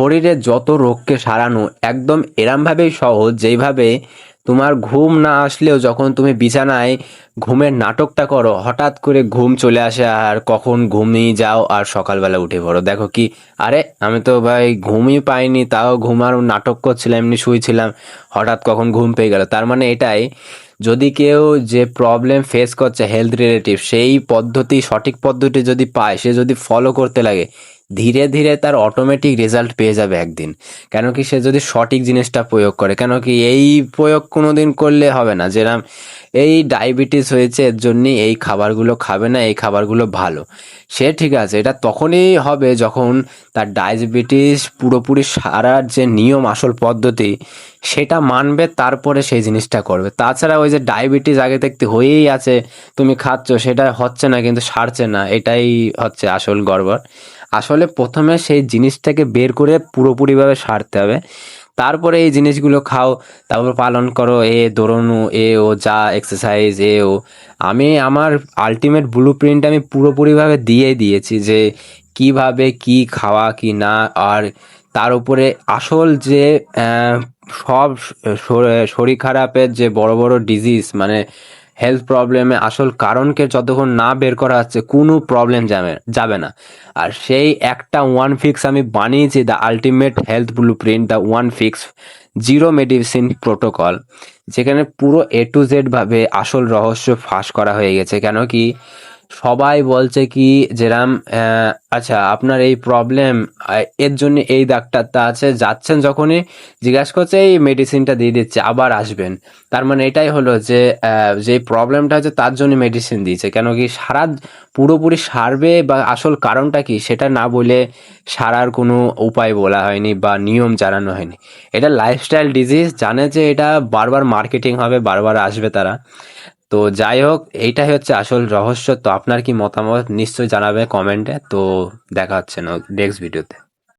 শরীরে যত রোগকে সারানো একদম এরমভাবেই সহজ, যেইভাবে তোমার ঘুম না আসলেও যখন তুমি বিছানায় ঘুমের নাটকটা করো, হঠাৎ করে ঘুম চলে আসে আর কখন ঘুমিয়ে যাও আর সকালবেলা উঠে পড়ো, দেখো কি, আরে আমি তো ভাই ঘুমই পাইনি, তাও ঘুমার নাটক করছিলাম, এমনি শুয়েছিলাম, হঠাৎ কখন ঘুম পেয়ে গেল। তার মানে এটাই, যদি কেউ যে প্রবলেম ফেস করছে হেলথ রিলেটিভ, সেই পদ্ধতি, সঠিক পদ্ধতি যদি পায়, সে যদি ফলো করতে লাগে, ধীরে ধীরে তার অটোমেটিক রেজাল্ট পেয়ে যাবে একদিন। কেন কি, সে যদি সঠিক জিনিসটা প্রয়োগ করে। কেন কি, এই প্রয়োগ কোনো দিন করলে হবে না, যেরকম এই ডায়াবেটিস হয়েছে এর জন্যই এই খাবারগুলো খাবে না, এই খাবারগুলো ভালো, সে ঠিক আছে, এটা তখনই হবে যখন তার ডায়াবেটিস পুরোপুরি সারার যে নিয়ম, আসল পদ্ধতি, সেটা মানবে, তারপরে সেই জিনিসটা করবে। তাছাড়া ওই যে ডায়াবেটিস আগে থাকতে হয়েই আছে, তুমি খাচ্ছ, সেটা হচ্ছে না কিন্তু সারছে না, এটাই হচ্ছে আসল গড়বড়। আসলে প্রথমে সেই জিনিসটাকে বের করে পুরোপুরিভাবে সারতে হবে, তারপরে এই জিনিসগুলো খাও, তারপর পালন করো, দৌড়ানো, ও যা এক্সারসাইজ, ও আমি আমার আলটিমেট ব্লু প্রিন্ট আমি পুরোপুরিভাবে দিয়ে দিয়েছি, যে কিভাবে কি খাওয়া কি না। আর তার উপরে আসল যে সব শরীর খারাপের যে বড় বড় ডিজিজ, মানে হেলথ প্রবলেমে আসল কারণকে যতক্ষণ না বের করা হচ্ছে, কোনো প্রবলেম যাবে যাবে না। আর সেই একটা ওয়ান ফিক্স আমি বানিয়েছি, the ultimate health blue print, the one fix zero medicine protocol, যেখানে পুরো A to Z ভাবে আসল রহস্য ফাঁস করা হয়ে গেছে। কেন কি, সবাই বলছে কি, যেরাম আচ্ছা আপনার এই প্রবলেম, এর জন্য এই ডাক্তারটা আছে, যাচ্ছেন যখনই জিজ্ঞাসা করছে, এই মেডিসিনটা দিয়ে দিচ্ছে, আবার আসবেন। তার মানে এটাই হলো যে যে প্রবলেমটা হচ্ছে তার জন্য মেডিসিন দিয়েছে। কেন কি, পুরোপুরি সারবে বা আসল কারণটা কি সেটা না বলে সারার কোনো উপায় বলা হয়নি বা নিয়ম জানানো হয়নি। এটা লাইফস্টাইল ডিজিজ, জানে যে এটা বারবার মার্কেটিং হবে, বারবার আসবে তারা। তো যাই হোক, এইটাই হচ্ছে আসল রহস্য। তো আপনার কি মতামত নিশ্চয়ই জানাবে কমেন্টে। তো দেখা হচ্ছে না নেক্সট ভিডিওতে।